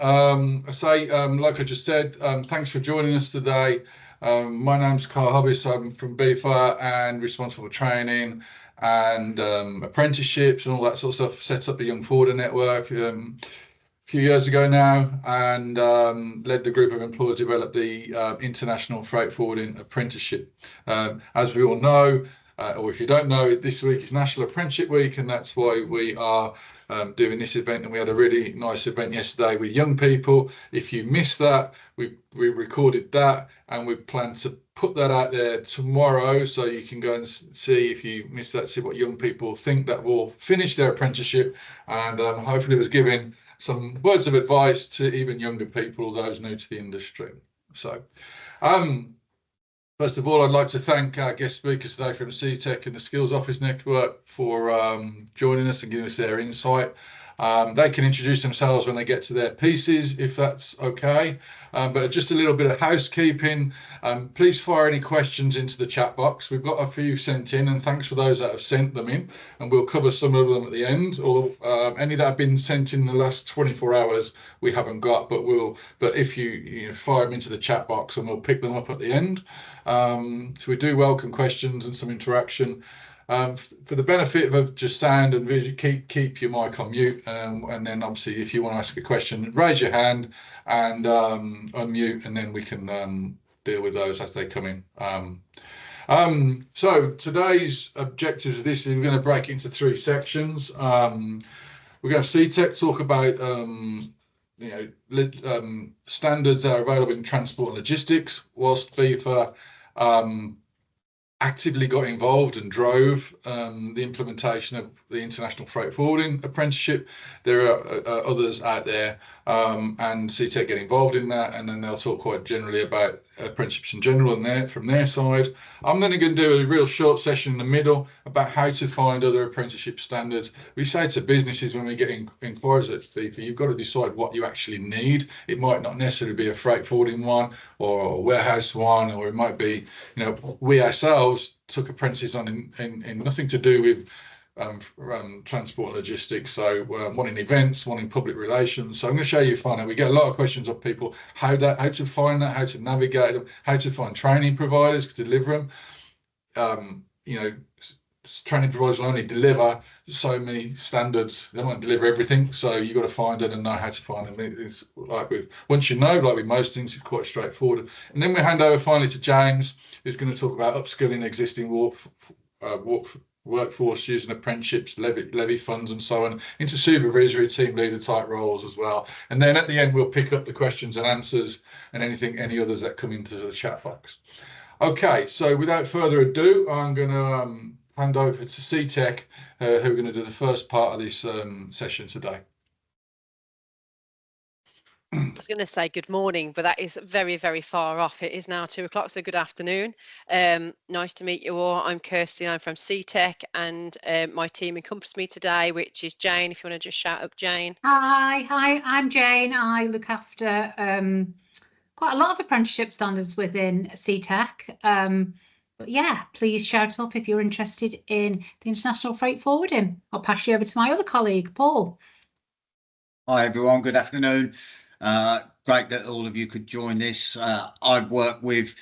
Like I just said, thanks for joining us today. My name's Hobbis. I'm from BIFA and responsible for training and apprenticeships and all that sort of stuff. Set up the Young Forwarder Network a few years ago now, and led the group of employers to develop the International Freight Forwarding Apprenticeship. As we all know, or if you don't know, this week is National Apprenticeship Week, and that's why we are doing this event. And we had a really nice event yesterday with young people. If you missed that, we recorded that, and we plan to put that out there tomorrow, so you can go and see, if you missed that, see what young people think that will finish their apprenticeship, and hopefully it was giving some words of advice to even younger people, those new to the industry. So first of all, I'd like to thank our guest speakers today from Seetec and the Skills Office Network for joining us and giving us their insight. They can introduce themselves when they get to their pieces, if that's okay. But just a little bit of housekeeping. Please fire any questions into the chat box. We've got a few sent in, and thanks for those that have sent them in, and we'll cover some of them at the end. Or any that have been sent in the last 24 hours, we haven't got, but if you fire them into the chat box, and we'll pick them up at the end. So we do welcome questions and some interaction. For the benefit of just sound and visual, keep your mic on mute, and then obviously if you want to ask a question, raise your hand and unmute, and then we can deal with those as they come in. So today's objectives of this is we're going to break it into three sections. We're going to Seetec talk about standards that are available in transport and logistics, whilst BIFA actively got involved and drove the implementation of the International Freight Forwarding Apprenticeship. There are others out there, and Seetec get involved in that, and then they'll talk quite generally about apprenticeships in general and from their side. I'm then going to do a real short session in the middle about how to find other apprenticeship standards. We say to businesses when we get inquiries at BIFA, you've got to decide what you actually need. It might not necessarily be a freight forwarding one or a warehouse one, or it might be, we ourselves took apprentices on in nothing to do with transport and logistics, so one in events, one in public relations. So I'm going to show you finally, we get a lot of questions of people how to find that, how to navigate them, how to find training providers to deliver them. Training providers will only deliver so many standards, they won't deliver everything, so you've got to find it and know how to find them. It's once you know, like with most things, it's quite straightforward. And then we hand over finally to James, who's going to talk about upskilling existing workforce using apprenticeships, levy funds and so on into supervisory team leader type roles as well. And then at the end we'll pick up the questions and answers and any others that come into the chat box. Okay, so without further ado, I'm going to hand over to Seetec, who are going to do the first part of this session today. I was going to say good morning, but that is very, very far off. It is now 2 o'clock, so good afternoon. Nice to meet you all. I'm Kirsty, I'm from Seetec, and my team encompass me today, which is Jane. If you want to just shout up, Jane. Hi, I'm Jane. I look after quite a lot of apprenticeship standards within Seetec. But yeah, please shout up if you're interested in the international freight forwarding. I'll pass you over to my other colleague, Paul. Hi everyone, good afternoon. Great that all of you could join this. I work with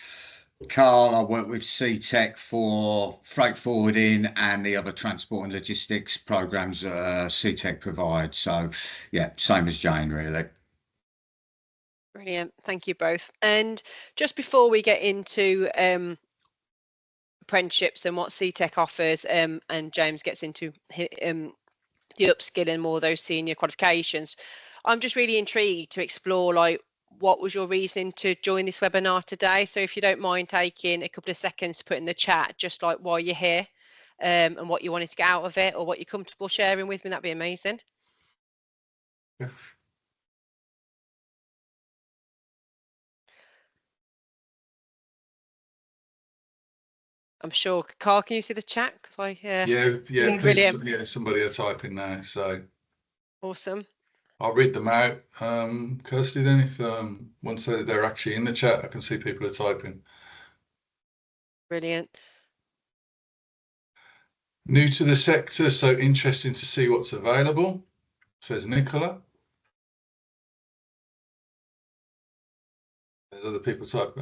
Carl, I work with Seetec for freight forwarding and the other transport and logistics programs Seetec provides. So yeah, same as Jane really. Brilliant, thank you both. And just before we get into apprenticeships and what Seetec offers, and James gets into the upskilling, more of those senior qualifications, I'm just really intrigued to explore what was your reason to join this webinar today. So if you don't mind taking a couple of seconds to put in the chat just why you're here, and what you wanted to get out of it, or what you're comfortable sharing with me, that'd be amazing. Yeah. I'm sure, Carl, can you see the chat? Yeah, brilliant. Yeah, somebody are typing now, so awesome. I'll read them out. Kirsty, then if once they're actually in the chat, I can see people are typing. Brilliant. New to the sector, so interesting to see what's available, says Nicola. There's other people type.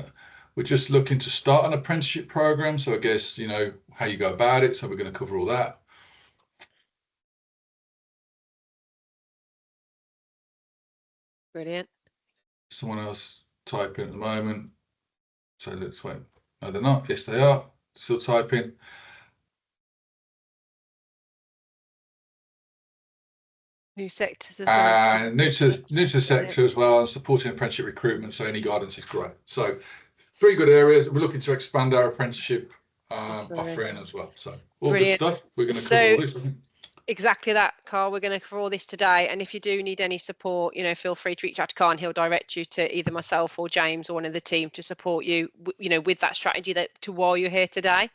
We're just looking to start an apprenticeship program, so I guess you know how you go about it. So we're going to cover all that. Brilliant. Someone else typing at the moment. So let's wait. No, they're not. Yes, they are. Still typing. New sectors as well. And new to the sector as well, and supporting apprenticeship recruitment. So any guidance is great. So 3 good areas. We're looking to expand our apprenticeship offering as well. So all Brilliant. good stuff. We're going to cover all this. Exactly that, Carl. We're going to cover all this today. And if you do need any support, you know, feel free to reach out to Carl and he'll direct you to either myself or James or one of the team to support you, you know, with that strategy to while you're here today.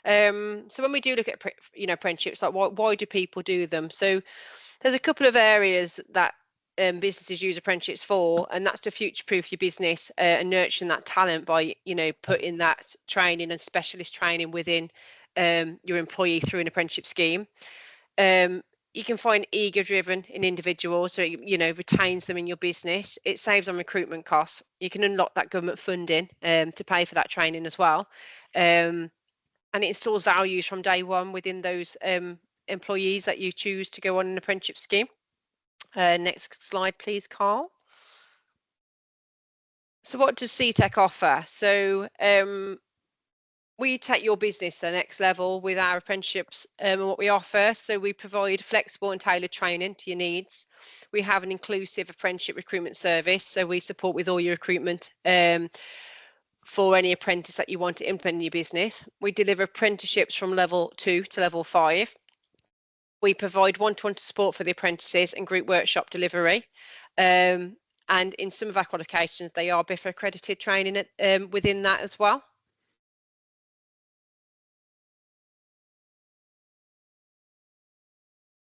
So when we do look at, you know, apprenticeships, like why do people do them? So there's a couple of areas that businesses use apprenticeships for, and that's to future-proof your business and nurturing that talent by, you know, putting that training and specialist training within your employee through an apprenticeship scheme. You can find eager-driven in individuals, so it, you know, retains them in your business. It saves on recruitment costs. You can unlock that government funding to pay for that training as well, and it installs values from day one within those employees that you choose to go on an apprenticeship scheme. Next slide, please, Carl. So what does Seetec offer? So we take your business to the next level with our apprenticeships and what we offer. So we provide flexible and tailored training to your needs. We have an inclusive apprenticeship recruitment service. So we support with all your recruitment for any apprentice that you want to implement in your business. We deliver apprenticeships from level 2 to level 5. We provide one-to-one support for the apprentices and group workshop delivery. And in some of our qualifications, they are BIFA accredited training within that as well.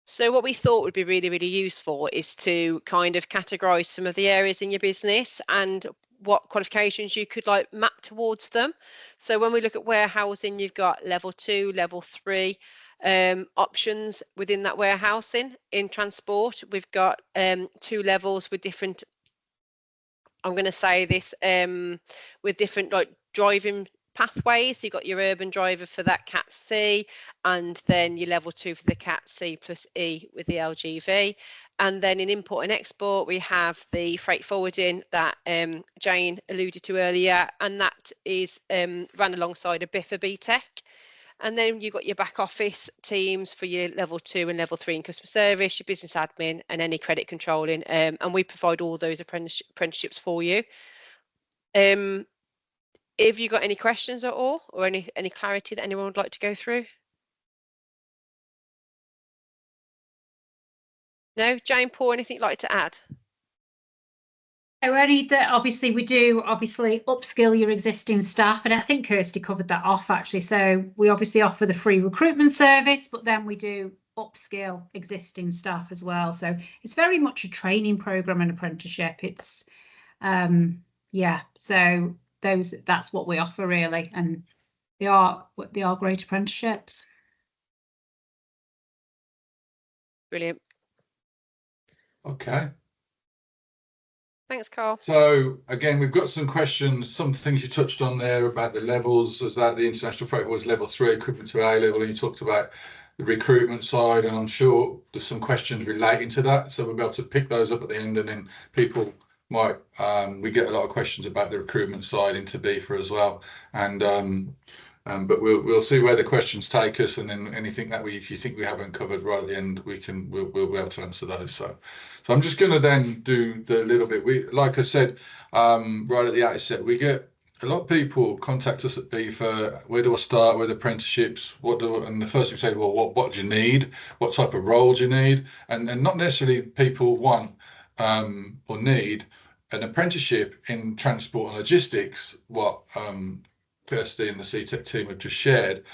So what we thought would be really, really useful is to kind of categorise some of the areas in your business and what qualifications you could like map towards them. So when we look at warehousing, you've got level 2, level 3 options within that warehousing. In transport, we've got 2 levels with different, I'm going to say this, with different like driving pathways. So you've got your urban driver for that Cat C, and then your level 2 for the Cat C plus E with the LGV. And then in import and export, we have the freight forwarding that Jane alluded to earlier, and that is run alongside a BIFA BTEC. And then you've got your back office teams for your level 2 and level 3 in customer service, your business admin, and any credit controlling. And we provide all those apprenticeships for you. Have you got any questions at all, or any clarity that anyone would like to go through? No, Jane, Paul, anything you'd like to add? Only that obviously we do upskill your existing staff, and I think Kirsty covered that off actually. So we obviously offer the free recruitment service, but then we do upskill existing staff as well. So it's very much a training program and apprenticeship. It's yeah, so that's what we offer really, and they are great apprenticeships. Brilliant. Okay. Thanks, Carl. So again, we've got some questions, some things you touched on there about the levels. Was that the international freight was level 3 equivalent to A level, and you talked about the recruitment side, and I'm sure there's some questions relating to that. So we'll be able to pick those up at the end, and then people might, we get a lot of questions about the recruitment side into BIFA as well. And but we'll see where the questions take us, and then anything that if you think we haven't covered right at the end, we'll be able to answer those. So I'm just going to then do the little bit. Like I said right at the outset, we get a lot of people contact us at BIFA. Where do I start with apprenticeships? And the first thing say, well, what do you need? What type of role do you need? And not necessarily people want or need an apprenticeship in transport and logistics. What Kirsty and the Seetec team have just shared,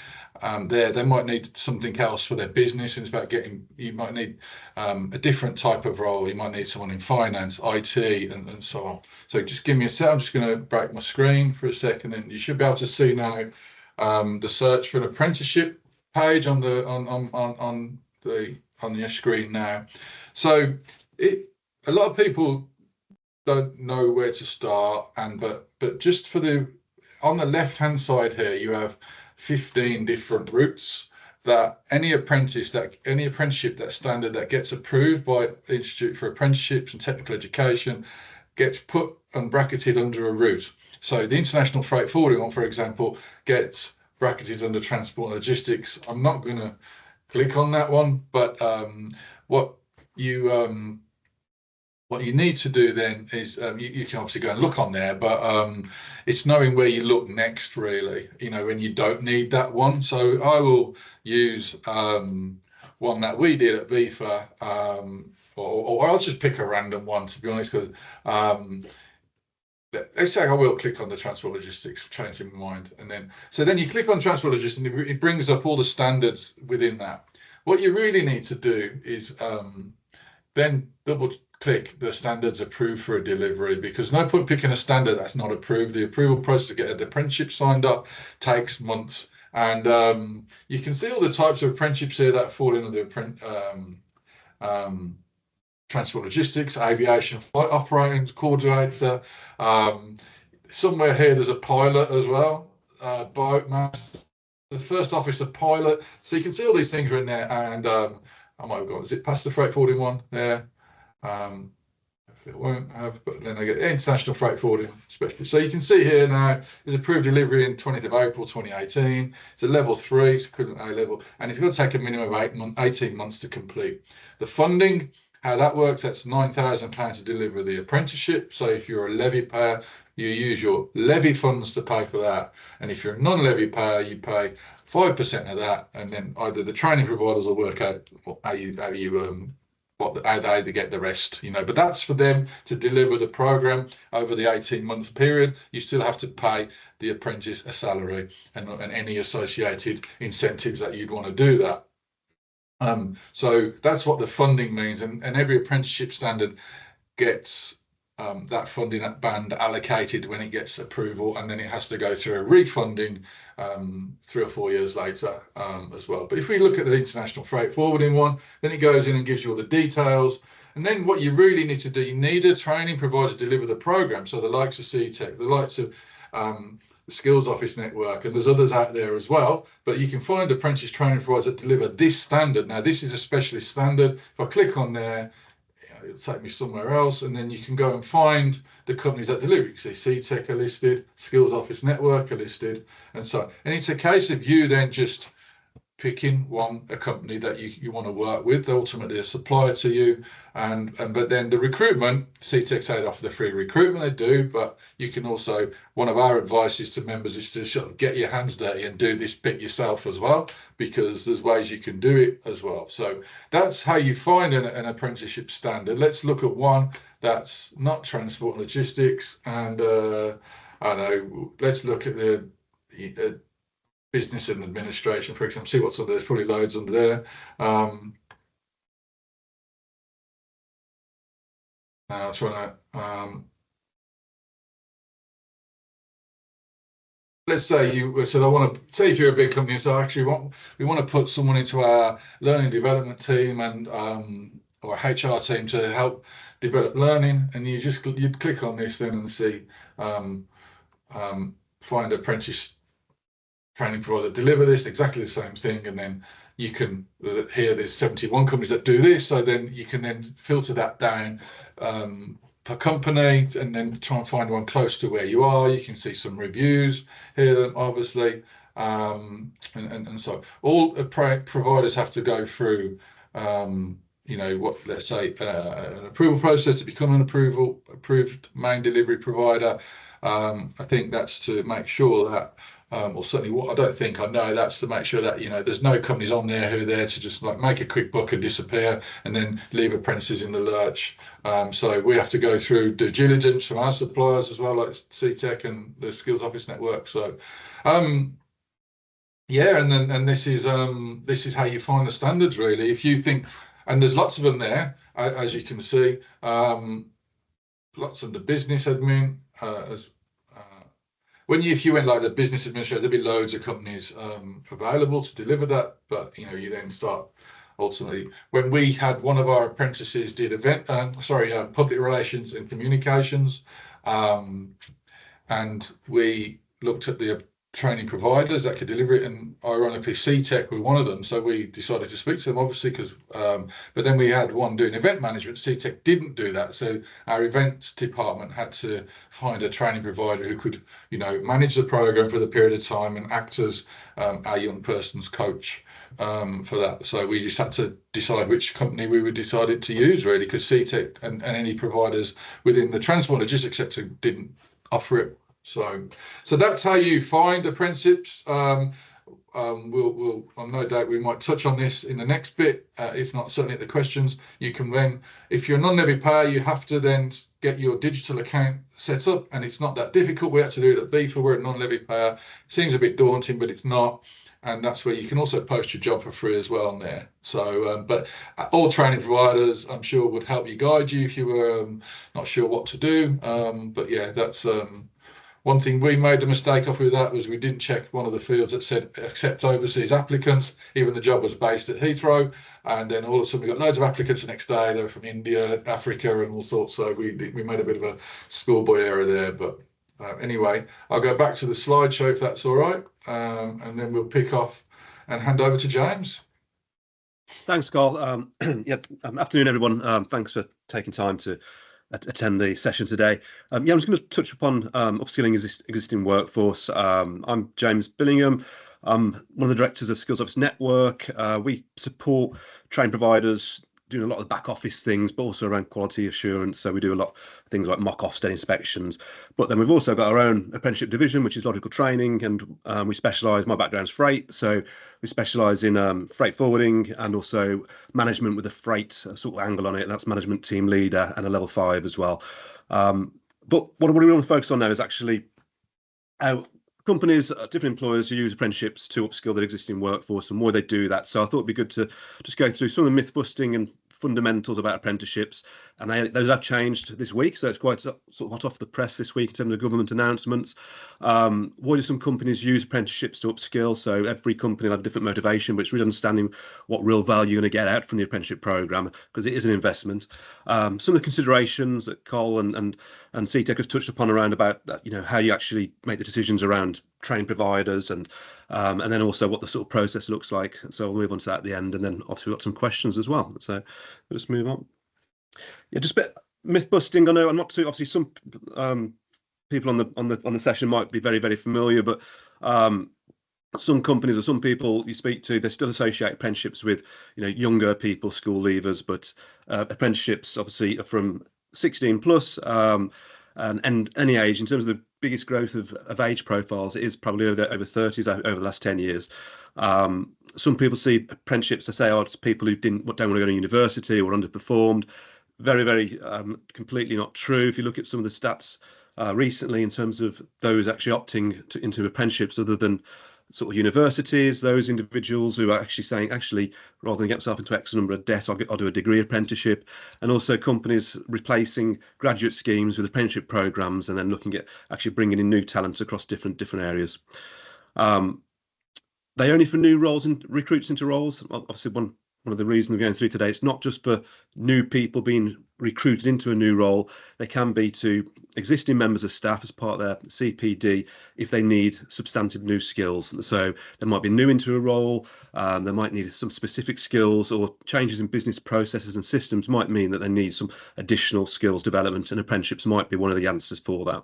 they might need something else for their business. And it's about you might need a different type of role. You might need someone in finance, IT, and so on. So just give me a sec. I'm just going to break my screen for a second, and you should be able to see now the search for an apprenticeship page on your screen now. So a lot of people don't know where to start, and but just for the on the left hand side here, you have 15 different routes that any apprenticeship that's standard that gets approved by the Institute for Apprenticeships and Technical Education gets put and bracketed under a route. So the international freight forwarding one, for example, gets bracketed under transport and logistics. I'm not going to click on that one, but what you need to do then is you can obviously go and look on there, but it's knowing where you look next, really, when you don't need that one. So I will use one that we did at BIFA, or I'll just pick a random one, to be honest, because let's say I will click on the transport logistics, changing my mind, and then you click on transport logistics, and it brings up all the standards within that. What you really need to do is then double click the standards approved for a delivery, because no point picking a standard that's not approved. The approval process to get an apprenticeship signed up takes months, and you can see all the types of apprenticeships here that fall into the transport logistics, aviation flight operating coordinator. Somewhere here there's a pilot as well, boat master, the first officer pilot. So you can see all these things are in there, and I might have gone, is it past the freight forwarding one there? It won't have, but then I get international freight forwarding specialist. So you can see here now, there's approved delivery in 20th of April 2018. It's a level 3, it's equivalent A level, and it's going to take a minimum of 18 months to complete. The funding, how that works, that's £9,000 to deliver the apprenticeship. So if you're a levy payer, you use your levy funds to pay for that, and if you're a non-levy payer, you pay 5% of that, and then either the training providers will work out how they get the rest, but that's for them to deliver the program over the 18-month period. You still have to pay the apprentice a salary and any associated incentives that you'd want to do that. So that's what the funding means, and every apprenticeship standard gets that funding band allocated when it gets approval, and then it has to go through a refunding 3 or 4 years later as well. But if we look at the international freight forwarding one, then it goes in and gives you all the details. And then what you really need to do, you need a training provider to deliver the program. So the likes of Seetec, the likes of the Skills Office Network, and there's others out there as well. But you can find apprentice training providers that deliver this standard. Now, this is a specialist standard. If I click on there, it'll take me somewhere else, and then you can go and find the companies that deliver. You can see Seetec are listed, Skills Office Network are listed, and so on. And it's a case of you then just picking a company that you want to work with, ultimately a supplier to you, but then the recruitment, Seetec say they offer the free recruitment, they do, but you can also, one of our advices to members is to sort of get your hands dirty and do this bit yourself as well, because there's ways you can do it as well. So that's how you find an apprenticeship standard. Let's look at one that's not transport and logistics, and I don't know, let's look at the business and administration, for example, see what's under there. There's probably loads under there. Now I'm trying to, let's say you said, I want to say if you're a big company, so actually we want to put someone into our learning development team and or HR team to help develop learning, and you'd click on this then and see find apprentice training provider that deliver this, exactly the same thing, and then you can, here there's 71 companies that do this, so then you can then filter that down per company and then try and find one close to where you are. You can see some reviews here, obviously, and so all providers have to go through let's say an approval process to become an approved main delivery provider. I think that's to make sure that or certainly what I don't think I know, that's to make sure that there's no companies on there who are there to just like make a quick buck and disappear and then leave apprentices in the lurch. So we have to go through due diligence from our suppliers as well, like Seetec and the Skills Office Network. So yeah, and this is how you find the standards, really. If you think, and there's lots of them there, as you can see, lots of the business admin if you went like the business administrator, there'd be loads of companies available to deliver that, but you then start ultimately. When we had one of our apprentices did public relations and communications, and we looked at the training providers that could deliver it, and ironically Seetec were one of them, so we decided to speak to them, obviously, because but then we had one doing event management. Seetec didn't do that, so our events department had to find a training provider who could, you know, manage the program for the period of time and act as our young person's coach for that. So we just had to decide which company we would decided to use, really, because Seetec and any providers within the transport logistics sector didn't offer it. So that's how you find apprenticeships. We'll no doubt we might touch on this in the next bit, if not certainly at the questions. You can then, if you're a non-levy payer, you have to then get your digital account set up, and it's not that difficult. We had to do it at BIFA. We're a non-levy payer. Seems a bit daunting, but it's not. And that's where you can also post your job for free as well on there. So, but all training providers, I'm sure, would help you, guide you if you were not sure what to do. But yeah, that's one thing we made a mistake of with that was we didn't check one of the fields that said accept overseas applicants, even the job was based at Heathrow. And then all of a sudden we got loads of applicants the next day. They were from India, Africa, and all sorts. So we made a bit of a schoolboy error there. But anyway, I'll go back to the slideshow if that's all right. And then we'll pick off and hand over to James. Thanks, Carl. Afternoon, everyone. Thanks for taking time to attend the session today. I'm just going to touch upon upskilling existing workforce. I'm James Billingham. I'm one of the directors of Skills Office Network. We support training providers doing a lot of the back office things, but also around quality assurance. So we do a lot of things like mock Ofsted inspections. But then we've also got our own apprenticeship division, which is logical training, and we specialise. My background's freight, so we specialise in freight forwarding and also management with a freight sort of angle on it. That's management team leader and a level 5 as well. But what we want to focus on now is actually how companies, different employers who use apprenticeships to upskill their existing workforce and why they do that. So I thought it'd be good to just go through some of the myth busting and fundamentals about apprenticeships, and those have changed this week, so it's quite sort of hot off the press this week in terms of government announcements. Why do some companies use apprenticeships to upskill? So every company will have a different motivation, but it's really understanding what real value you're going to get out from the apprenticeship program, because it is an investment. Some of the considerations that Carl and Seetec has touched upon around about how you actually make the decisions around train providers, and then also what the sort of process looks like. So we'll move on to that at the end, and then obviously we've got some questions as well. So let's move on. Yeah, just a bit myth busting. I know I'm not too, obviously some people on the session might be very, very familiar, but some companies or some people you speak to, they still associate apprenticeships with younger people, school leavers, but apprenticeships obviously are from 16 plus, and any age. In terms of the biggest growth of age profiles, it is probably over 30s over the last 10 years. Some people see apprenticeships, they say, oh, it's people who don't want to go to university or underperformed. Very, very completely not true. If you look at some of the stats recently in terms of those actually opting into apprenticeships other than sort of universities, those individuals who are actually saying, actually, rather than get myself into X number of debt, I'll do a degree apprenticeship, and also companies replacing graduate schemes with apprenticeship programs and then looking at actually bringing in new talents across different areas. They only for new roles and recruits into roles. Obviously, one of the reasons we're going through today, it's not just for new people being recruited into a new role. They can be to existing members of staff as part of their CPD if they need substantive new skills. So they might be new into a role, they might need some specific skills, or changes in business processes and systems might mean that they need some additional skills development, and apprenticeships might be one of the answers for that.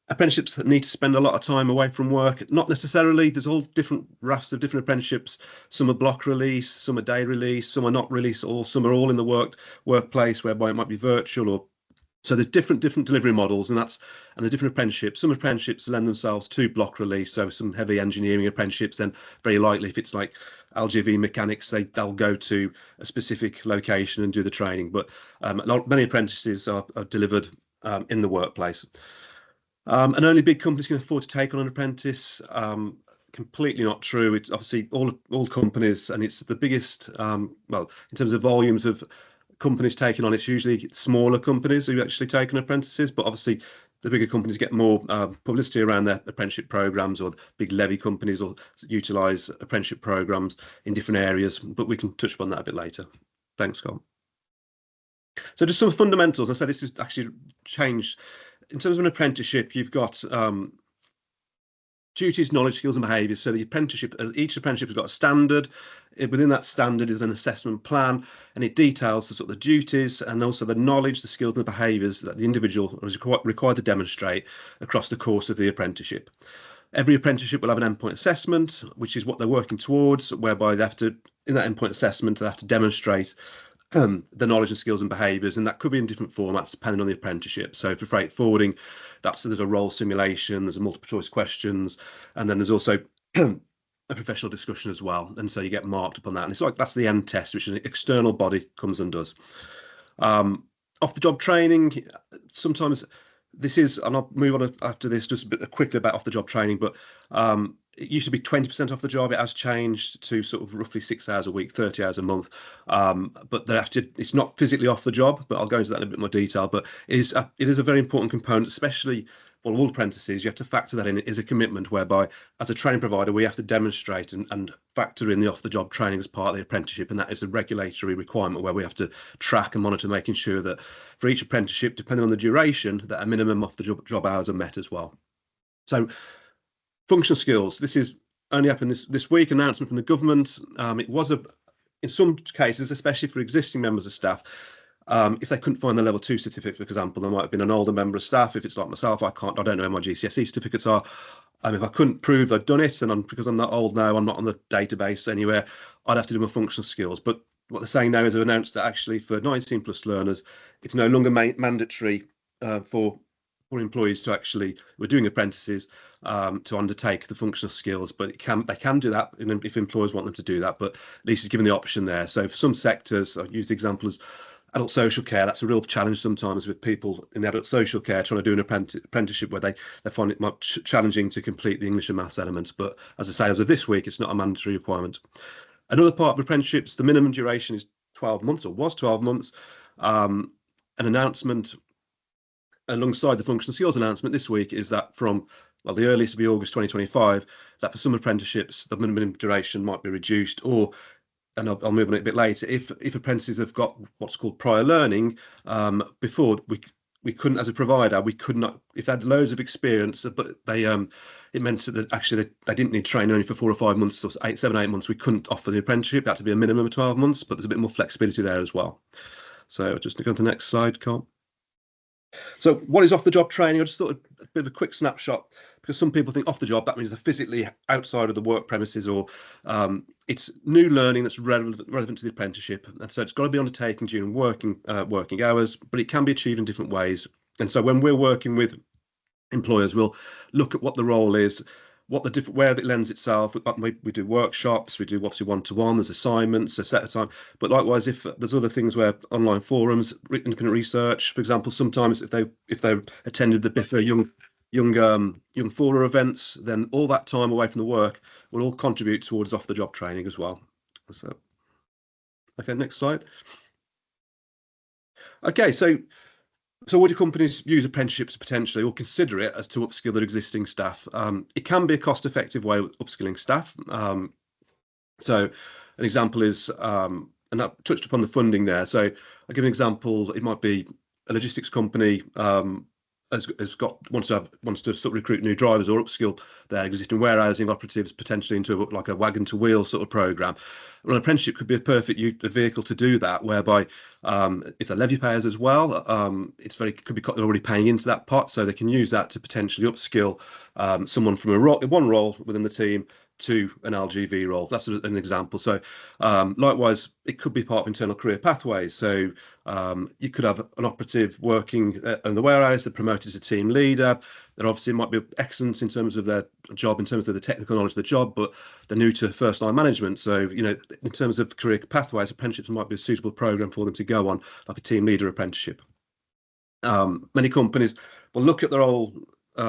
Apprenticeships need to spend a lot of time away from work. Not necessarily. There's all different rafts of different apprenticeships. Some are block release, some are day release, some are not release, or some are all in the workplace, whereby it might be virtual. Or so there's different delivery models, and there's different apprenticeships. Some apprenticeships lend themselves to block release, so some heavy engineering apprenticeships. Then very likely, if it's like LGV mechanics, they'll go to a specific location and do the training. But many apprentices are delivered in the workplace. And only big companies can afford to take on an apprentice. Completely not true. It's obviously all companies, and it's the biggest, well, in terms of volumes of companies taking on, it's usually smaller companies who actually take on apprentices, but obviously the bigger companies get more publicity around their apprenticeship programs, or the big levy companies will utilise apprenticeship programs in different areas, but we can touch upon that a bit later. Thanks, Scott. So just some fundamentals. I said this has actually changed. In terms of an apprenticeship, you've got duties, knowledge, skills and behaviours. So the apprenticeship, each apprenticeship has got a standard. Within that standard is an assessment plan, and it details the sort of the duties and also the knowledge, the skills and the behaviours that the individual is required to demonstrate across the course of the apprenticeship. Every apprenticeship will have an endpoint assessment, which is what they're working towards, whereby they have to, in that endpoint assessment, they have to demonstrate the knowledge and skills and behaviours, and that could be in different formats depending on the apprenticeship. So for freight forwarding, there's a role simulation, there's a multiple choice questions, and then there's also a professional discussion as well, and so you get marked upon that, and it's like that's the end test, which an external body comes and does. Off the job training, sometimes this is, and I'll move on after this just a bit quickly about off the job training, but it used to be 20% off the job. It has changed to sort of roughly 6 hours a week, 30 hours a month. But it's not physically off the job, but I'll go into that in a bit more detail. But it is a very important component, especially for all apprentices. You have to factor that in. It is a commitment whereby, as a training provider, we have to demonstrate and factor in the off the job training as part of the apprenticeship. And that is a regulatory requirement where we have to track and monitor, making sure that for each apprenticeship, depending on the duration, that a minimum off the job hours are met as well. So functional skills, this is only happened this week, announcement from the government. It was in some cases, especially for existing members of staff, if they couldn't find the level 2 certificate, for example, there might have been an older member of staff. If it's like myself, I don't know where my GCSE certificates are. If I couldn't prove I'd done it, and because I'm that old now, I'm not on the database anywhere, I'd have to do my functional skills. But what they're saying now is they've announced that actually for 19 plus learners, it's no longer mandatory for employees to actually, we're doing apprentices, to undertake the functional skills, but they can do that if employers want them to do that, but at least it's given the option there. So for some sectors, I've used the example as adult social care. That's a real challenge sometimes with people in adult social care trying to do an apprenticeship where they find it much challenging to complete the English and maths elements. But as I say, as of this week, it's not a mandatory requirement. Another part of apprenticeships, the minimum duration is 12 months, or was 12 months. An announcement alongside the functional skills announcement this week is that from, well, the earliest will be August 2025, that for some apprenticeships, the minimum duration might be reduced, or, and I'll move on it a bit later, if apprentices have got what's called prior learning, before we couldn't, as a provider, we could not, if they had loads of experience, but they, it meant that actually they didn't need training only for 4 or 5 months, or 7 or 8 months, we couldn't offer the apprenticeship. That had to be a minimum of 12 months, but there's a bit more flexibility there as well. So just to go to the next slide, Carl. So what is off the job training? I just thought a bit of a quick snapshot, because some people think off the job, that means they're physically outside of the work premises, or it's new learning that's relevant to the apprenticeship. And so it's got to be undertaken during working hours, but it can be achieved in different ways. And so when we're working with employers, we'll look at what the role is, what the different, where it lends itself. We do workshops, we do obviously one-to-one, there's assignments, a set of time. But likewise, if there's other things where online forums, independent research, for example, sometimes if they attended the BIFA young Fora events, then all that time away from the work will all contribute towards off the job training as well. So, okay, next slide. Okay, so would your companies use apprenticeships potentially, or consider it as to upskill their existing staff? It can be a cost-effective way of upskilling staff. So an example is, and I touched upon the funding there. So I'll give an example. It might be a logistics company wants to sort of recruit new drivers or upskill their existing warehousing operatives potentially into like a wagon to wheel sort of program. Well, an apprenticeship could be a perfect vehicle to do that, whereby if they're levy payers as well, could be already paying into that pot, so they can use that to potentially upskill someone from one role within the team to an LGV role. That's an example. So likewise, it could be part of internal career pathways. So you could have an operative working in the warehouse, they're promoted to team leader. There obviously might be excellence in terms of their job, in terms of the technical knowledge of the job, but they're new to first line management. So, you know, in terms of career pathways, apprenticeships might be a suitable program for them to go on, like a team leader apprenticeship. Many companies will look at their whole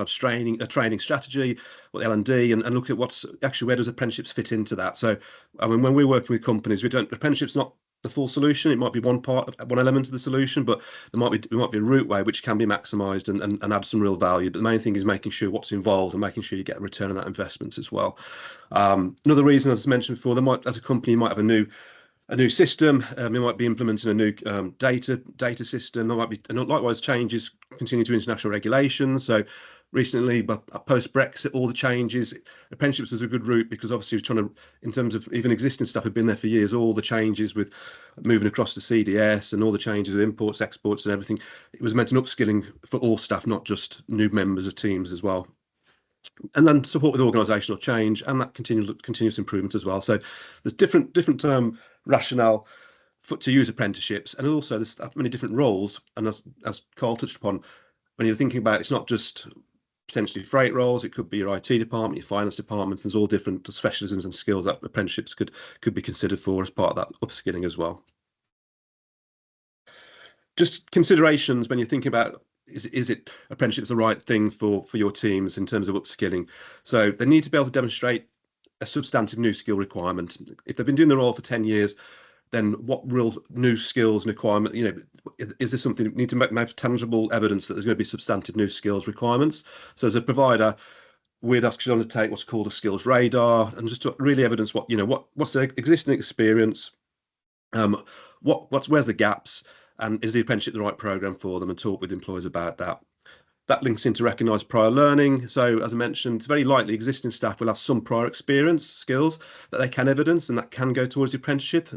training strategy, or L&D, and look at what's actually, where does apprenticeships fit into that. So I mean, when we're working with companies, apprenticeships not the full solution. It might be one element of the solution, but there might be a route way which can be maximised and add some real value. But the main thing is making sure what's involved and making sure you get a return on that investment as well. Another reason, as I mentioned before, as a company, you might have a new system. You might be implementing a new data system. There might be, and likewise, changes continue to international regulations. So recently, but post Brexit, all the changes, apprenticeships is a good route, because obviously we're trying to, in terms of even existing stuff, have been there for years. All the changes with moving across to CDS and all the changes with imports, exports, and everything. It was meant an upskilling for all staff, not just new members of teams as well. And then support with organisational change and that continuous improvement as well. So there's different rationale to use apprenticeships, and also there's that many different roles. And as Carl touched upon, when you're thinking about it, it's not just potentially freight roles, it could be your IT department, your finance department. There's all different specialisms and skills that apprenticeships could be considered for as part of that upskilling as well. Just considerations when you're thinking about, is it apprenticeships the right thing for your teams in terms of upskilling? So they need to be able to demonstrate a substantive new skill requirement. If they've been doing the role for 10 years, then what real new skills and requirement, is there something, need to have tangible evidence that there's going to be substantive new skills requirements? So as a provider, we'd actually undertake what's called a skills radar, and just to really evidence what's their existing experience, where's the gaps, and is the apprenticeship the right program for them, and talk with employers about that. That links into recognised prior learning. So as I mentioned, it's very likely existing staff will have some prior experience, skills that they can evidence, and that can go towards the apprenticeship.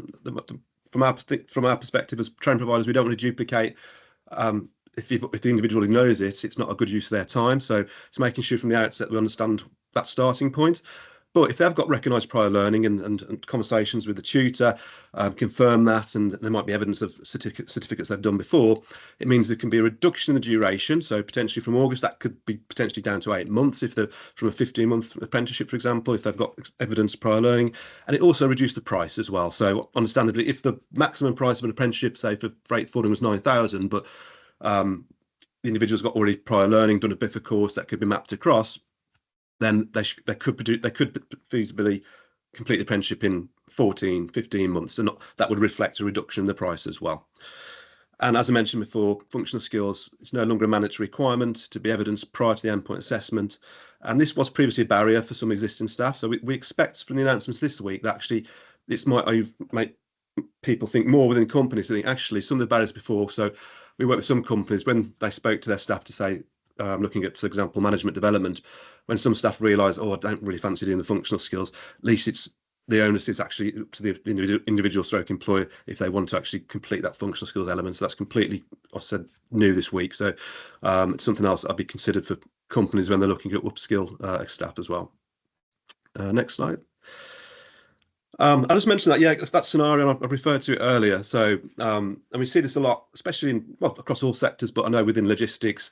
From our perspective as training providers, we don't want to duplicate. If the individual knows it's not a good use of their time. So it's making sure from the outset we understand that starting point. But if they've got recognised prior learning and conversations with the tutor, confirm that, and there might be evidence of certificates they've done before, it means there can be a reduction in the duration. So potentially from August, that could be potentially down to 8 months if they're from a 15-month apprenticeship, for example, if they've got evidence of prior learning. And it also reduced the price as well. So understandably, if the maximum price of an apprenticeship, say for freight forwarding, was 9,000, but the individual's got already prior learning, done a BIFA course that could be mapped across, then they could feasibly complete the apprenticeship in 14, 15 months. And that would reflect a reduction in the price as well. And as I mentioned before, functional skills, it's no longer a mandatory requirement to be evidenced prior to the endpoint assessment. And this was previously a barrier for some existing staff. So we expect from the announcements this week that actually this might make people think more within companies to think actually some of the barriers before. So we work with some companies when they spoke to their staff to say, looking at, for example, management development, when some staff realise, I don't really fancy doing the functional skills, at least it's the onus is actually to the individual stroke employer if they want to actually complete that functional skills element. So that's completely, I said, new this week. So it's something else I'd be considered for companies when they're looking at upskill staff as well. Next slide. I just mentioned that, yeah, that scenario I referred to it earlier. So, and we see this a lot, especially across all sectors, but I know within logistics,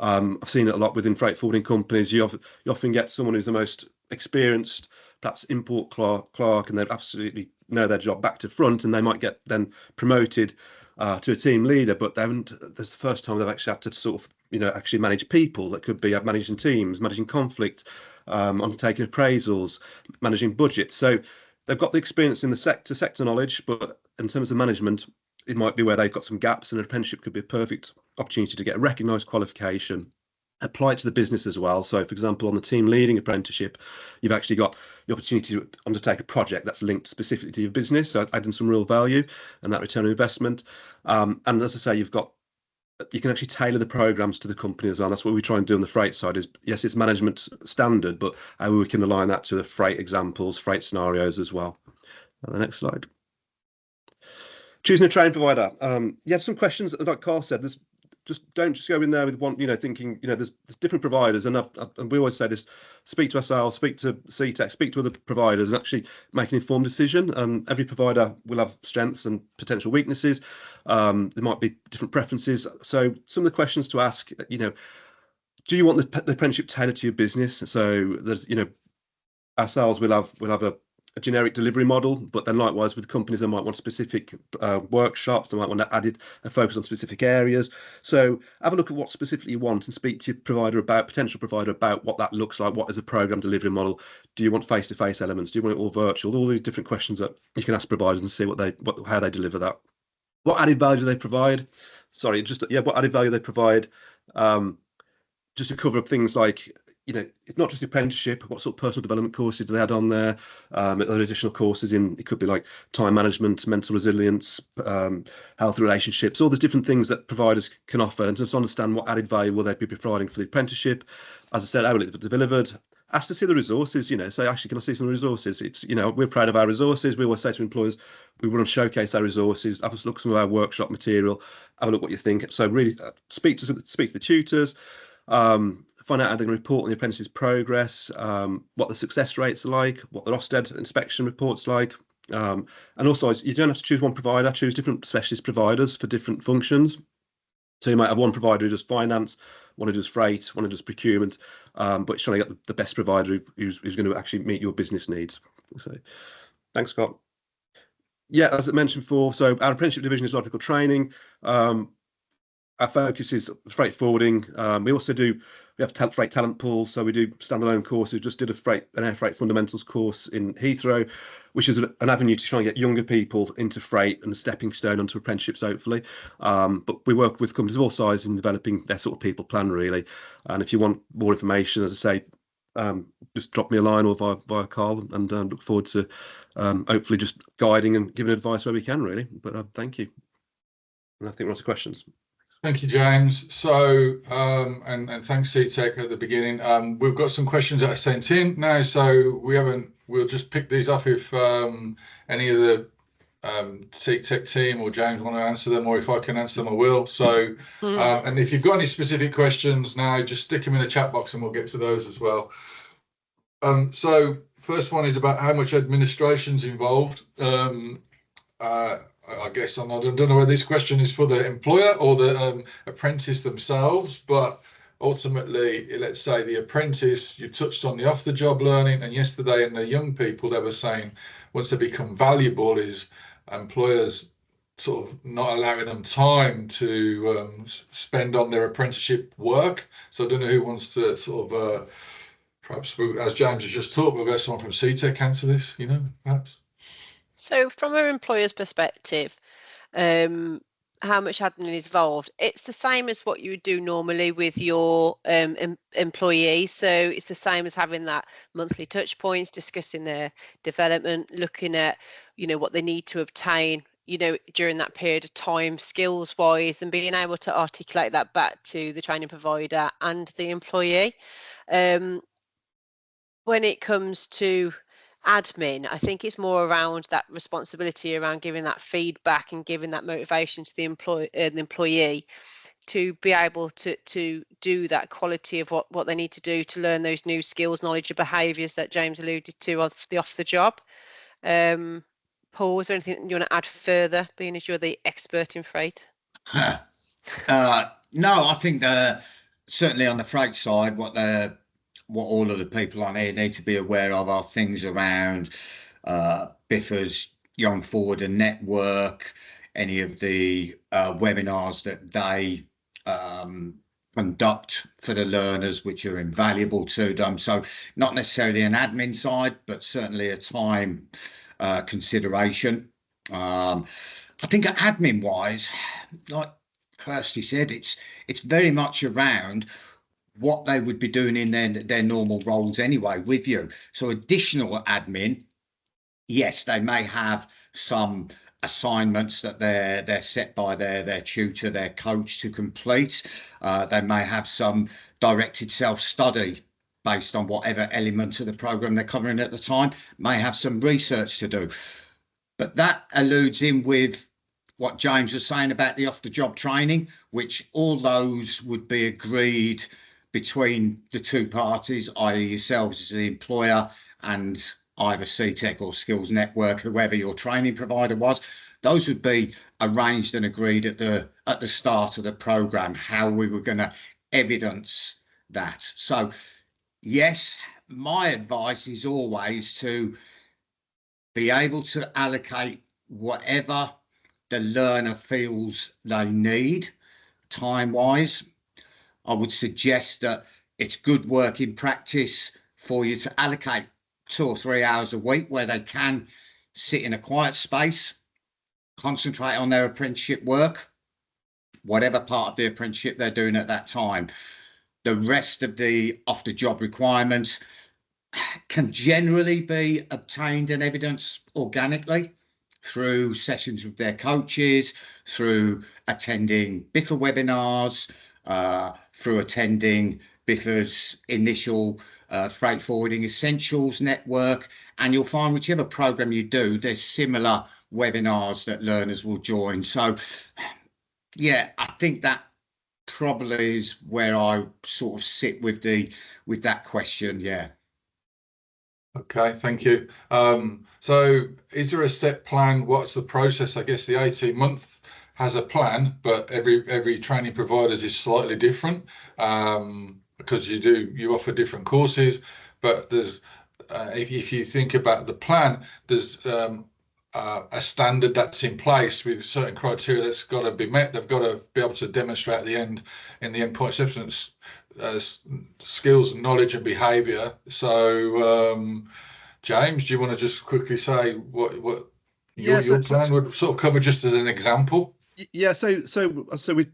I've seen it a lot within freight forwarding companies. You often get someone who's the most experienced, perhaps import clerk, and they absolutely know their job back to front, and they might get then promoted to a team leader, but they haven't. That's the first time they've actually had to sort of, actually manage people. That could be managing teams, managing conflict, undertaking appraisals, managing budgets. So they've got the experience in the sector knowledge, but in terms of management, it might be where they've got some gaps, and an apprenticeship could be a perfect opportunity to get a recognised qualification, apply it to the business as well. So, for example, on the team leading apprenticeship, you've actually got the opportunity to undertake a project that's linked specifically to your business, so adding some real value and that return on investment. And as I say, you can actually tailor the programs to the company as well. That's what we try and do on the freight side. Is yes, it's management standard, but how we can align that to the freight examples, freight scenarios as well. And the next slide. Choosing a training provider. You had some questions, like Carl said. Don't just go in there with one, thinking, there's different providers, and we always say this: speak to ourselves, speak to Seetec, speak to other providers, and actually make an informed decision. Every provider will have strengths and potential weaknesses. There might be different preferences. So some of the questions to ask, do you want the apprenticeship tailored to your business? So there's, ourselves will have a generic delivery model, but then likewise with companies, they might want specific workshops, they might want to add a focus on specific areas. So have a look at what specifically you want and speak to your provider about, potential provider about what that looks like. What is a program delivery model? Do you want face-to-face elements? Do you want it all virtual? All these different questions that you can ask providers and see how they deliver that. What added value do they provide? Sorry, what added value they provide? Just to cover up things like, it's not just apprenticeship. What sort of personal development courses do they add on there? Other additional courses it could be like time management, mental resilience, health relationships, all these different things that providers can offer, and just understand what added value will they be providing for the apprenticeship. As I said, how will it be delivered? Ask to see the resources, say, actually, can I see some resources? It's, we're proud of our resources. We always say to employers, we want to showcase our resources, have a look at some of our workshop material, have a look what you think. So really speak to the tutors, find out how they're going to report on the apprentice's progress, what the success rates are like, what the Ofsted inspection report's like. And also, you don't have to choose one provider, choose different specialist providers for different functions. So you might have one provider who does finance, one who does freight, one who does procurement, but it's trying to get the best provider who's going to actually meet your business needs. So thanks, Scott. Yeah, as I mentioned before, so our apprenticeship division is logical training. Our focus is freight forwarding. We have freight talent pools, so we do standalone courses. Just did an air freight fundamentals course in Heathrow, which is an avenue to try and get younger people into freight and a stepping stone onto apprenticeships, hopefully. But we work with companies of all sizes in developing their sort of people plan, really. And if you want more information, as I say, just drop me a line or via Carl, and look forward to hopefully just guiding and giving advice where we can, really. But thank you. And I think we're on to questions. Thank you, James. So, and thanks, Seetec, at the beginning. We've got some questions that are sent in now, so we'll just pick these up if any of the Seetec team or James want to answer them, or if I can answer them, I will. So, and if you've got any specific questions now, just stick them in the chat box and we'll get to those as well. So, first one is about how much administration's involved. I guess I don't know whether this question is for the employer or the apprentice themselves, but ultimately, let's say the apprentice, you've touched on the off-the-job learning, and yesterday in the young people, they were saying once they become valuable is employers sort of not allowing them time to spend on their apprenticeship work. So I don't know who wants to sort of, perhaps, as James has just talked, we'll get someone from Seetec answer this, perhaps. So from an employer's perspective, how much admin is involved? It's the same as what you would do normally with your employees. So it's the same as having that monthly touch points, discussing their development, looking at, what they need to obtain, during that period of time, skills wise, and being able to articulate that back to the training provider and the employee. When it comes to admin, I think it's more around that responsibility around giving that feedback and giving that motivation to the employee to be able to do that quality of what they need to do to learn those new skills, knowledge, and behaviours that James alluded to off the job. Paul, is there anything you want to add further, being as you're the expert in freight? No, I think certainly on the freight side, what all of the people on here need to be aware of are things around BIFA's Young Forwarder Network, any of the webinars that they conduct for the learners, which are invaluable to them. So not necessarily an admin side, but certainly a time consideration. I think admin wise, like Kirsty said, it's very much around what they would be doing in their normal roles anyway with you. So additional admin, yes, they may have some assignments that they're set by their tutor, their coach to complete. They may have some directed self-study based on whatever element of the program they're covering at the time, may have some research to do. But that alludes in with what James was saying about the off-the-job training, which all those would be agreed between the two parties, i.e. yourselves as the employer and either Seetec or Skills Network, whoever your training provider was. Those would be arranged and agreed at the start of the program, how we were going to evidence that. So yes, my advice is always to be able to allocate whatever the learner feels they need time-wise. I would suggest that it's good working practice for you to allocate 2 or 3 hours a week where they can sit in a quiet space, concentrate on their apprenticeship work, whatever part of the apprenticeship they're doing at that time. The rest of the off-the-job requirements can generally be obtained and evidenced organically through sessions with their coaches, through attending BIFA webinars, through attending BIFA's initial freight forwarding essentials network, and you'll find whichever program you do, there's similar webinars that learners will join. So yeah, I think that probably is where I sort of sit with that question. Yeah. Okay, thank you. So is there a set plan? What's the process? I guess the 18-month has a plan, but every training providers is slightly different, because you offer different courses. But there's if you think about the plan, there's a standard that's in place with certain criteria that's got to be met. They've got to be able to demonstrate at the end, in the endpoint assessment, skills, knowledge, and behaviour. So, James, do you want to just quickly say what your plan would sort of cover, just as an example? Yeah, so we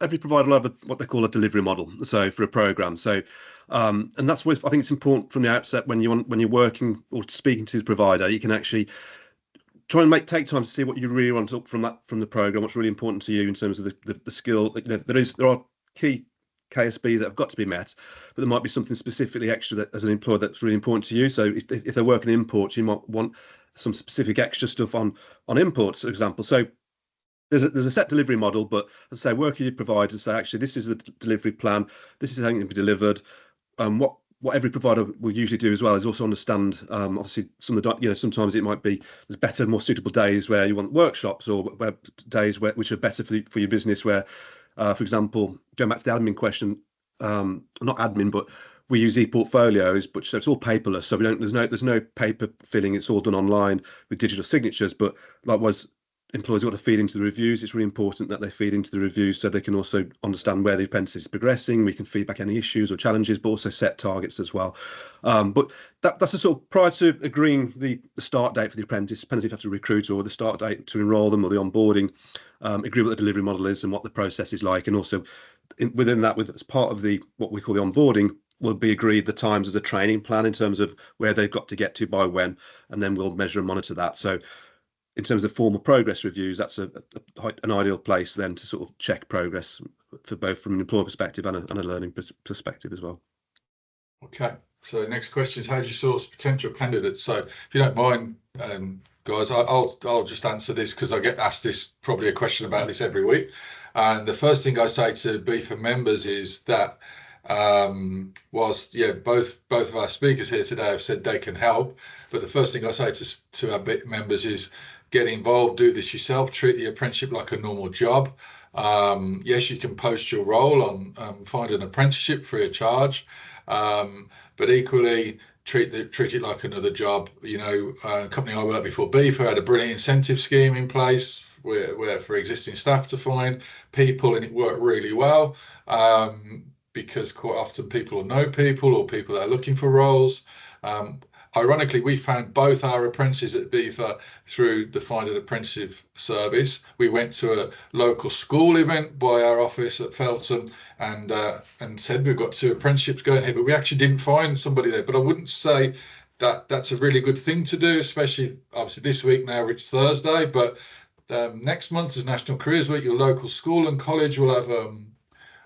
every provider will have what they call a delivery model. So for a program, and that's what I think it's important from the outset when you're working or speaking to the provider, you can actually try and take time to see what you really want from the program, what's really important to you in terms of the skill. There are key KSBs that have got to be met, but there might be something specifically extra that, as an employer, that's really important to you. So if they're working imports, you might want some specific extra stuff on imports, for example. So there's a set delivery model, but as I say, work with your providers, say actually this is the delivery plan, this is how it can be delivered. What every provider will usually do as well is also understand, obviously, sometimes it might be there's better, more suitable days where you want workshops, or days which are better for your business, where, for example, going back to the admin question, not admin, but we use e-portfolios, but so it's all paperless. So there's no paper filling. It's all done online with digital signatures. But likewise, employers got to feed into the reviews. It's really important that they feed into the reviews so they can also understand where the apprentice is progressing. We can feed back any issues or challenges, but also set targets as well. But that's a sort of, prior to agreeing the start date for the apprentice, depends if you have to recruit or the start date to enrol them or the onboarding, agree what the delivery model is and what the process is like. And also within that, as part of what we call the onboarding, will be agreed the times as a training plan in terms of where they've got to get to by when, and then we'll measure and monitor that. So in terms of formal progress reviews, that's an ideal place then to sort of check progress for both from an employer perspective and a learning perspective as well. Okay, so next question is, how do you source potential candidates? So if you don't mind, guys, I'll just answer this because I get asked this, probably a question about this every week. And the first thing I say to BIFA members is that both of our speakers here today have said they can help, but the first thing I say to our BIFA members is get involved, do this yourself, treat the apprenticeship like a normal job. Yes, you can post your role on Find an Apprenticeship free of charge, but equally treat it like another job. A company I worked before, BIFA, had a brilliant incentive scheme in place where for existing staff to find people, and it worked really well, because quite often people know people or people that are looking for roles. Ironically, we found both our apprentices at BIFA through the Find an Apprenticeship service. We went to a local school event by our office at Feltham and said we've got 2 apprenticeships going here, but we actually didn't find somebody there. But I wouldn't say that that's a really good thing to do, especially obviously this week now it's Thursday, but next month is National Careers Week. Your local school and college will have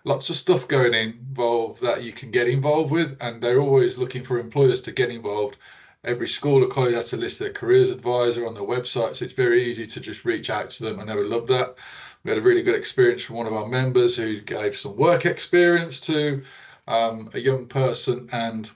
lots of stuff going involved that you can get involved with, and they're always looking for employers to get involved. Every school or college has to list their careers advisor on their website, so it's very easy to just reach out to them, and they would love that. We had a really good experience from one of our members who gave some work experience to a young person, and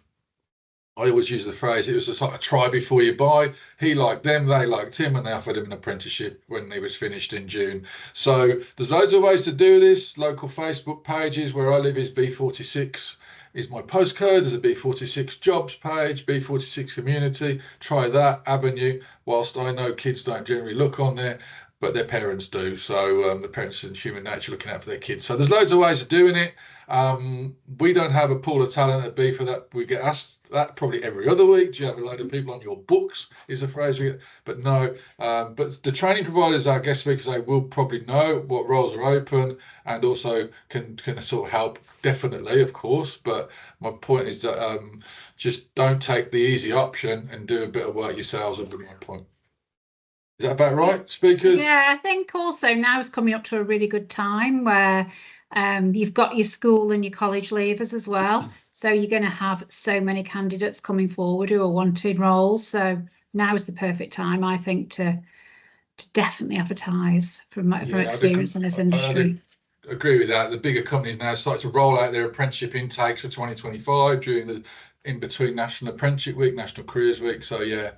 I always use the phrase, it was just like a try before you buy. He liked them, they liked him, and they offered him an apprenticeship when he was finished in June. So there's loads of ways to do this. Local Facebook pages, where I live is B46 is my postcode. There's a B46 jobs page, B46 community. Try that avenue. Whilst I know kids don't generally look on there, but their parents do. So the parents in human nature looking out for their kids. So there's loads of ways of doing it. We don't have a pool of talent at BIFA that we get asked that probably every other week. Do you have a load of people on your books is a phrase we get, but no. But the training providers, our guest speakers, they will probably know what roles are open and also can sort of help, definitely, of course. But my point is that just don't take the easy option and do a bit of work yourselves, would be my point. Is that about right, speakers? Yeah, I think also now is coming up to a really good time where you've got your school and your college leavers as well. So you're going to have so many candidates coming forward who are wanting roles. So now is the perfect time, I think, to definitely advertise from experience in this industry. I agree with that. The bigger companies now start to roll out their apprenticeship intakes for 2025 during the in-between National Apprenticeship Week, National Careers Week. So yeah,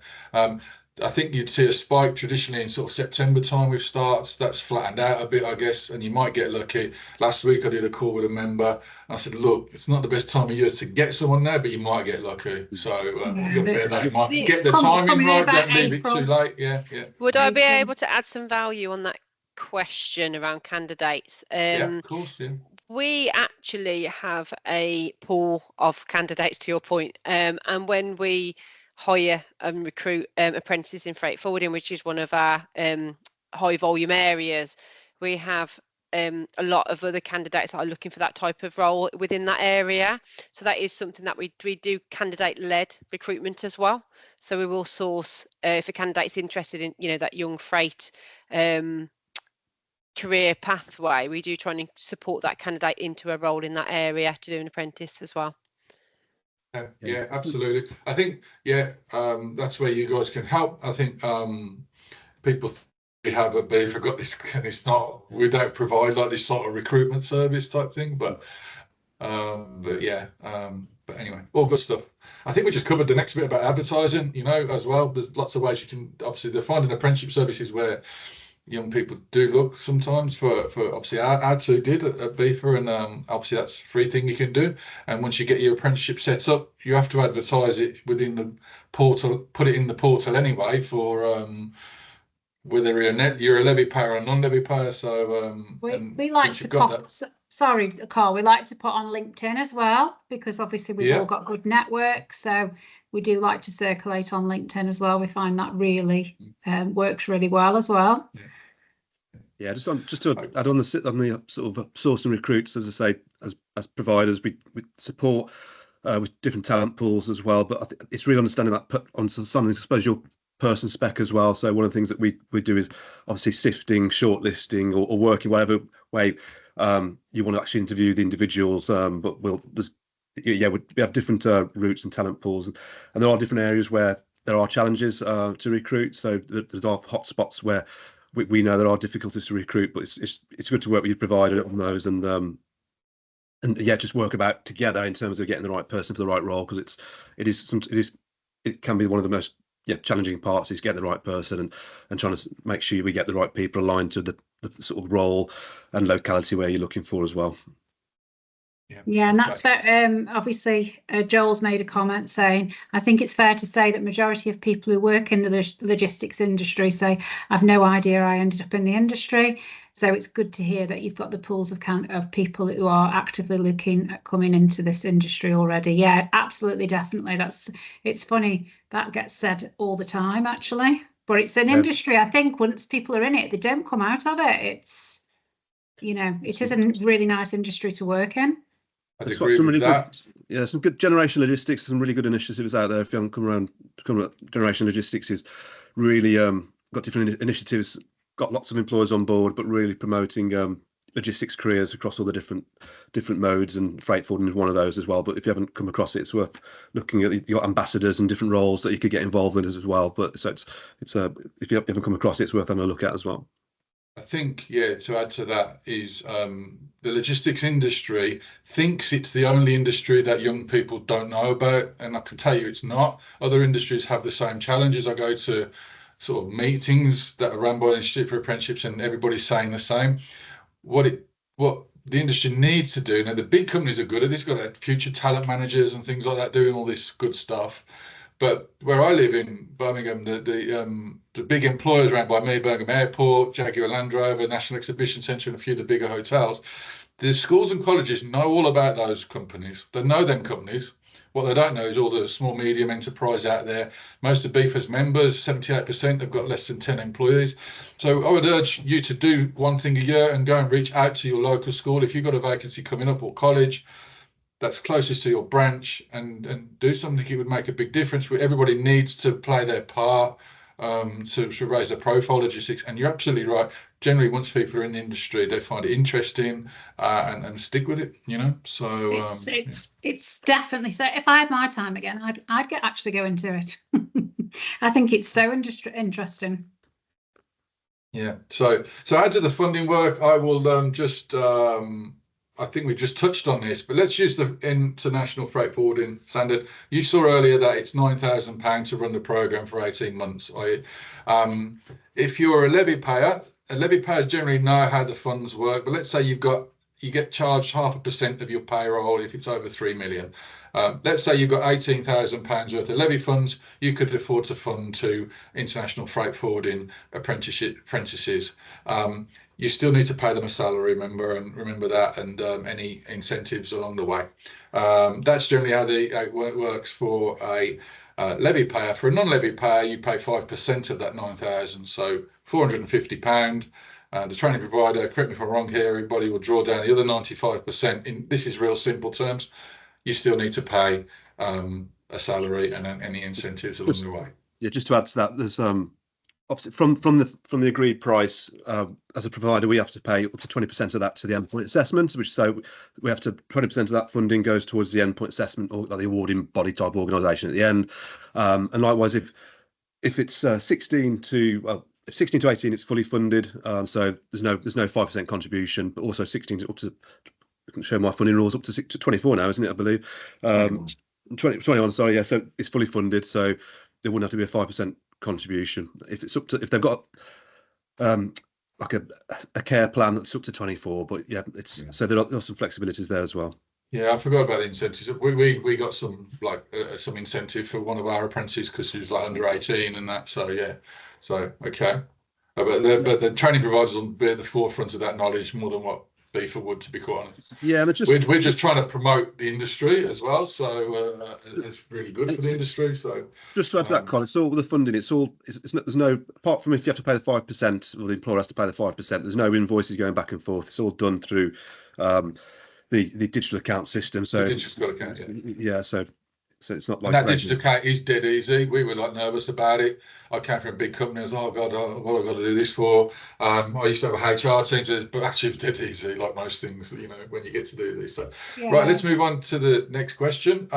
I think you'd see a spike traditionally in sort of September time with starts. That's flattened out a bit, I guess, and you might get lucky. Last week I did a call with a member and I said, look, it's not the best time of year to get someone there, but you might get lucky. So you've got to bear that in mind. Get the timing right, don't leave it too late. Yeah. Would I be able to add some value on that question around candidates? Yeah, of course, yeah. We actually have a pool of candidates, to your point, and when we hire and recruit apprentices in freight forwarding, which is one of our high volume areas, we have a lot of other candidates that are looking for that type of role within that area. So that is something that we do candidate-led recruitment as well. So we will source if a candidate's interested in, you know, that young freight career pathway, we do try and support that candidate into a role in that area to do an apprentice as well. Yeah, absolutely. I think, that's where you guys can help. I think people we have at BIFA got this, and it's not, we don't provide like this sort of recruitment service type thing, but anyway, all good stuff. I think we just covered the next bit about advertising, you know, as well. There's lots of ways you can, obviously, they're finding apprenticeship services where young people do look sometimes for obviously our two did at BIFA, and obviously that's a free thing you can do. And once you get your apprenticeship set up, you have to advertise it within the portal, put it in the portal anyway for whether you're a levy payer or non-levy payer. So we like to pop, sorry Carl, we like to put on LinkedIn as well, because obviously we've all got good networks, so we do like to circulate on LinkedIn as well. We find that really works really well as well. Yeah, just to add on the sort of sourcing recruits, as I say, as providers, we support with different talent pools as well. But I think it's really understanding that put on something, I suppose, your person spec as well. So one of the things that we do is obviously sifting, shortlisting, or working whatever way you want to actually interview the individuals. But we have different routes and talent pools, and there are different areas where there are challenges to recruit. So there are hot spots where we know there are difficulties to recruit, but it's good to work with your provider on those, and just work about together in terms of getting the right person for the right role, because it can be one of the most challenging parts is getting the right person and trying to make sure we get the right people aligned to the sort of role and locality where you're looking for as well. Yeah, and that's fair. Obviously, Joel's made a comment saying, I think it's fair to say that majority of people who work in the logistics industry say, I've no idea I ended up in the industry. So it's good to hear that you've got the pools of people who are actively looking at coming into this industry already. Yeah, absolutely, definitely. It's funny, that gets said all the time, actually. But it's an industry, I think, once people are in it, they don't come out of it. It's, it is a really nice industry to work in. There's some really good, some good Generation Logistics, some really good initiatives out there. If you haven't come around, Generation Logistics is really got different initiatives, got lots of employers on board, but really promoting logistics careers across all the different modes, and freight forwarding is one of those as well. But if you haven't come across it, it's worth looking at your ambassadors and different roles that you could get involved in as well. But so it's if you haven't come across it, it's worth having a look at as well. I think, to add to that is the logistics industry thinks it's the only industry that young people don't know about. And I can tell you it's not. Other industries have the same challenges. I go to sort of meetings that are run by the Institute for Apprenticeships and everybody's saying the same. What the industry needs to do. Now, the big companies are good at this, got future talent managers and things like that doing all this good stuff. But where I live in Birmingham, the big employers around by me, Birmingham Airport, Jaguar Land Rover, National Exhibition Centre, and a few of the bigger hotels, the schools and colleges know all about those companies. They know them companies. What they don't know is all the small, medium enterprise out there. Most of BIFA's members, 78%, have got less than 10 employees. So I would urge you to do one thing a year and go and reach out to your local school. If you've got a vacancy coming up, or college that's closest to your branch, and do something, it would make a big difference. Everybody needs to play their part to raise their profile logistics. And you're absolutely right. Generally, once people are in the industry, they find it interesting and stick with it, you know. So it's definitely so. If I had my time again, I'd actually go into it. I think it's so interesting. Yeah. So out of the funding work, I will just I think we just touched on this, but let's use the international freight forwarding standard. You saw earlier that it's £9,000 to run the program for 18 months. If you're a levy payer generally know how the funds work, but let's say you get charged 0.5% of your payroll if it's over 3 million. Let's say you've got £18,000 worth of levy funds, you could afford to fund 2 international freight forwarding apprentices. You still need to pay them a salary, remember that, and any incentives along the way. That's generally how it works for a levy payer. For a non-levy payer, you pay 5% of that 9,000, so £450. The training provider, correct me if I'm wrong here, everybody will draw down the other 95%. This is real simple terms. You still need to pay a salary and any incentives along the way. Yeah, just to add to that, there's obviously from the agreed price, as a provider, we have to pay up to 20% of that to the endpoint assessment, which so we have to 20% of that funding goes towards the endpoint assessment or the awarding body type organisation at the end. And likewise, if it's 16 to 18, it's fully funded. So there's no 5% contribution, but also 16 up to, I can show my funding rules, up to 24 now, isn't it? I believe 21. Sorry, yeah. So it's fully funded, so there wouldn't have to be a 5% contribution. If it's up to, if they've got like a care plan that's up to 24, but yeah, it's so there are some flexibilities there as well. Yeah, I forgot about the incentives. We got some some incentive for one of our apprentices because she was like under 18 and that. So yeah, so okay, but the training providers will be at the forefront of that knowledge more than what BIFA would, to be quite honest. Yeah, we're just trying to promote the industry as well, so it's really good for the industry. So just to add to that, Colin, it's all the funding. It's there's no, apart from if you have to pay the 5%, or the employer has to pay the 5%. There's no invoices going back and forth. It's all done through the digital account system. So the digital account, yeah. So it's not like that digital account is dead easy. We were like nervous about it. I came from a big company. I was like, oh God, what have I got to do this for? I used to have a HR team, but actually it's dead easy, like most things, you know, when you get to do this. So right, let's move on to the next question.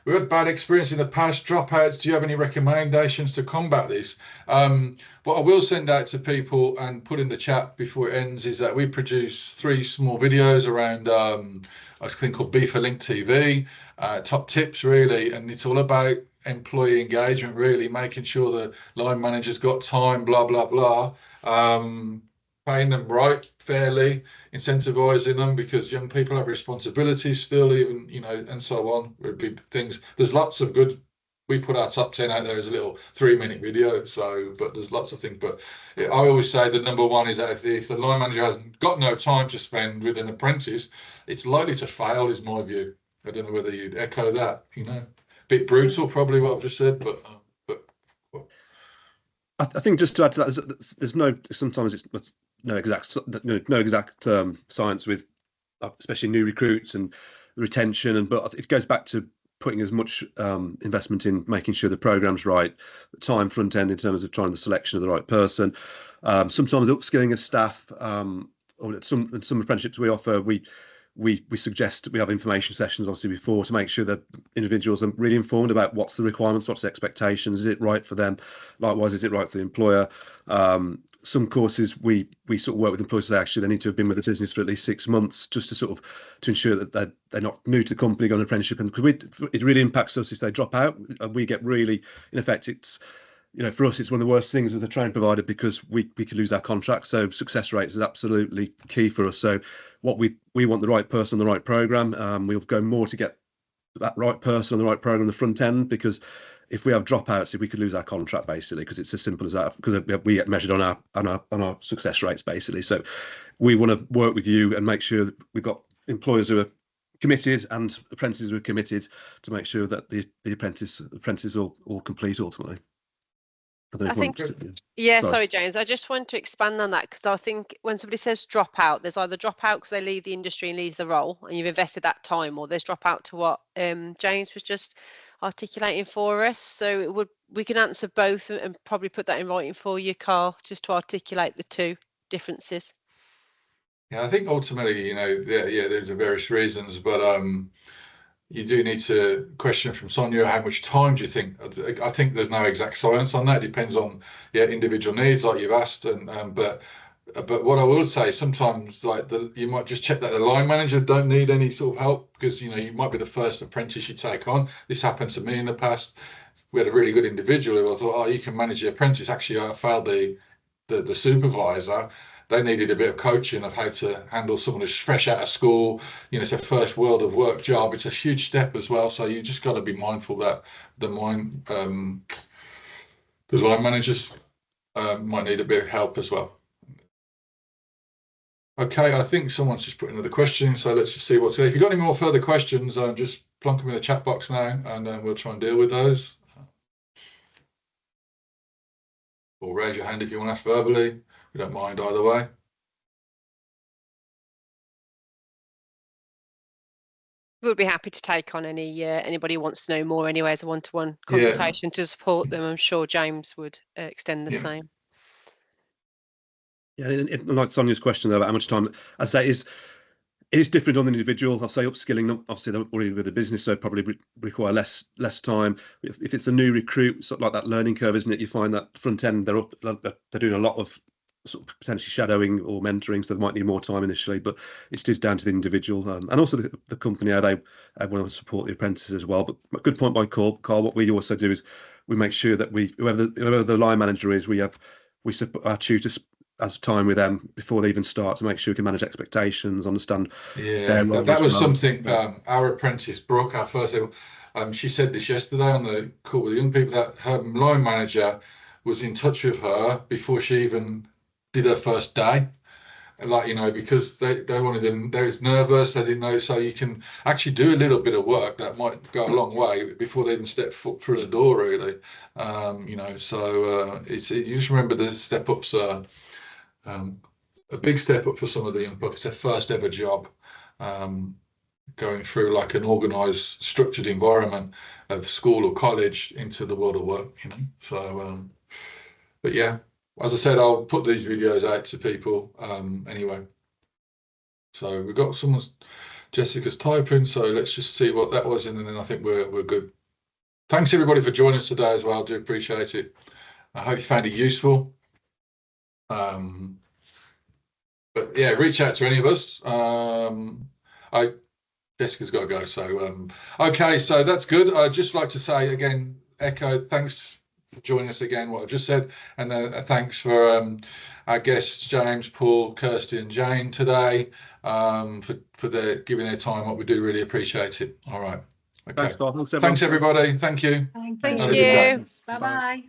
We've had bad experience in the past, dropouts. Do you have any recommendations to combat this? What I will send out to people and put in the chat before it ends is that we produce 3 small videos around a thing called BIFA Link TV, top tips really, and it's all about employee engagement, really making sure the line manager's got time, blah, blah, blah. Paying them right, fairly, incentivizing them, because young people have responsibilities still, even, you know, and so on. Would be things. There's lots of good. We put our top 10 out there as a little 3-minute video. So, but there's lots of things. But I always say the number one is that if the line manager hasn't got no time to spend with an apprentice, it's likely to fail, is my view. I don't know whether you'd echo that. You know, bit brutal, probably what I've just said, but. I think just to add to that, there's no, sometimes it's no exact science with especially new recruits and retention, but it goes back to putting as much investment in making sure the program's right, the time front end in terms of trying the selection of the right person. Sometimes upskilling of staff, or some apprenticeships we offer, we suggest we have information sessions obviously before to make sure that individuals are really informed about what's the requirements, what's the expectations, is it right for them, likewise is it right for the employer. Some courses we sort of work with employers that actually they need to have been with the business for at least 6 months, just to sort of to ensure that they're not new to the company, going on apprenticeship, and because it really impacts us if they drop out. We get really, in effect, it's for us, it's one of the worst things as a training provider because we could lose our contract. So success rates is absolutely key for us. So what we want the right person on the right program. We'll go more to get that right person on the right program on the front end, because if we have dropouts, we could lose our contract basically, because it's as simple as that, because we get measured on our success rates basically. So we want to work with you and make sure that we've got employers who are committed and apprentices who are committed to make sure that the apprentices all complete ultimately. I think, sorry, James, I just want to expand on that, because I think when somebody says drop out, there's either drop out because they leave the industry and leave the role and you've invested that time, or there's drop out to what James was just articulating for us. So we can answer both and probably put that in writing for you, Carl, just to articulate the two differences. Yeah, I think ultimately, there's various reasons, but you do need to question from Sonia, how much time do you think? I think there's no exact science on that. It depends on individual needs, like you've asked, and but what I will say, sometimes you might just check that the line manager don't need any sort of help, because you might be the first apprentice you take on. This happened to me in the past. We had a really good individual who I thought, oh, you can manage the apprentice. Actually, I failed the supervisor. They needed a bit of coaching of how to handle someone who's fresh out of school. It's their first world of work job. It's a huge step as well. So you just got to be mindful that the line managers might need a bit of help as well. Okay, I think someone's just put another question. So let's just see what's there. If you've got any more further questions, just plonk them in the chat box now, and we'll try and deal with those. Or raise your hand if you want to ask verbally. We don't mind either way. We'll be happy to take on anybody who wants to know more anyway as a one-to-one consultation to support them. I'm sure James would extend the same. Yeah, and like Sonia's question though, about how much time, I say it is different on the individual. I'll say upskilling them, obviously they're already with the business, so probably require less time. If it's a new recruit, sort of like that learning curve, isn't it? You find that front end, they're doing a lot of sort of potentially shadowing or mentoring, so they might need more time initially, but it is down to the individual and also the company, how they want to support the apprentices as well. But a good point by Carl. What we also do is we make sure that whoever the line manager is, we support our tutors as time with them before they even start, to make sure we can manage expectations, understand. That was something our apprentice Brooke, our first, she said this yesterday on the call with the young people, that her line manager was in touch with her before she even did her first day, because they wanted them, they was nervous, they didn't know. So you can actually do a little bit of work that might go a long way before they even step foot through the door, really. So you just remember the step ups are a big step up for some of the young folks. It's their first ever job, going through like an organized, structured environment of school or college into the world of work, so but yeah, as I said, I'll put these videos out to people anyway. So we've got Jessica's typing, so let's just see what that was, and then I think we're good. Thanks everybody for joining us today as well. I do appreciate it. I hope you found it useful. But yeah, reach out to any of us. Jessica's got to go, so okay, so that's good. I'd just like to say again, echo thanks for joining us again, what I've just said, and thanks for our guests James, Paul, Kirsty and Jane today, for giving their time up. We do really appreciate it. All right, okay. Thanks, Carl. Thanks everybody. Thank you. Thank you. You. Bye bye.